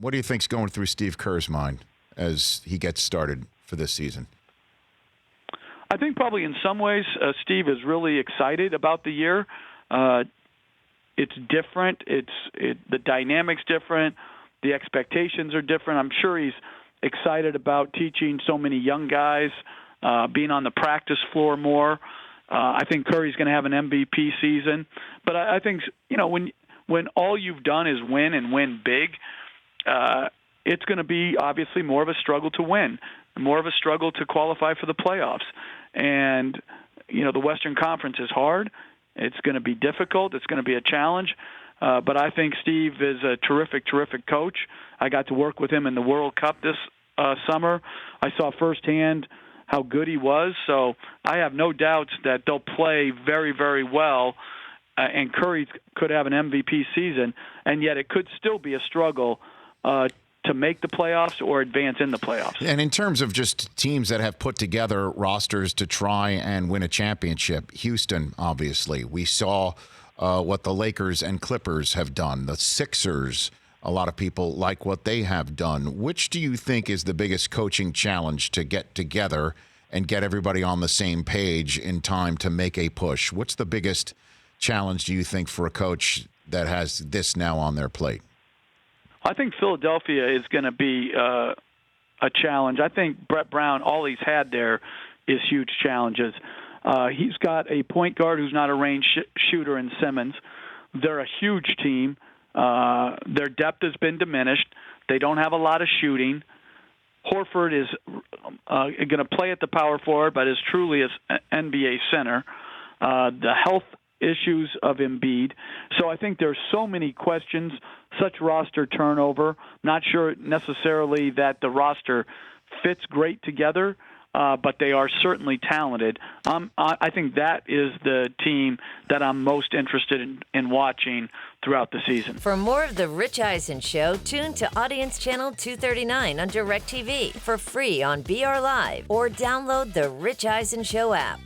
What do you think's going through Steve Kerr's mind as he gets started for this season? I think probably in some ways Steve is really excited about the year. It's different. The dynamic's different. The expectations are different. I'm sure he's excited about teaching so many young guys, being on the practice floor more. I think Curry's going to have an MVP season. But I think, when all you've done is win and win big, it's going to be obviously more of a struggle to win, more of a struggle to qualify for the playoffs. And, the Western Conference is hard. It's going to be difficult. It's going to be a challenge. But I think Steve is a terrific, terrific coach. I got to work with him in the World Cup this summer. I saw firsthand how good he was. So I have no doubts that they'll play very, very well. And Curry could have an MVP season, and yet it could still be a struggle to make the playoffs or advance in the playoffs. And in terms of just teams that have put together rosters to try and win a championship, Houston, obviously. We saw what the Lakers and Clippers have done. The Sixers, a lot of people like what they have done. Which do you think is the biggest coaching challenge to get together and get everybody on the same page in time to make a push? What's the biggest challenge, do you think, for a coach that has this now on their plate? I think Philadelphia is going to be a challenge. I think Brett Brown, all he's had there is huge challenges. He's got a point guard who's not a range shooter in Simmons. They're a huge team. Their depth has been diminished. They don't have a lot of shooting. Horford is going to play at the power forward, but is truly an NBA center. The health issues of Embiid. So I think there's so many questions, such roster turnover. Not sure necessarily that the roster fits great together, but they are certainly talented. I think that is the team that I'm most interested in watching throughout the season. For more of The Rich Eisen Show, tune to Audience Channel 239 on DirecTV for free on BR Live or download the Rich Eisen Show app.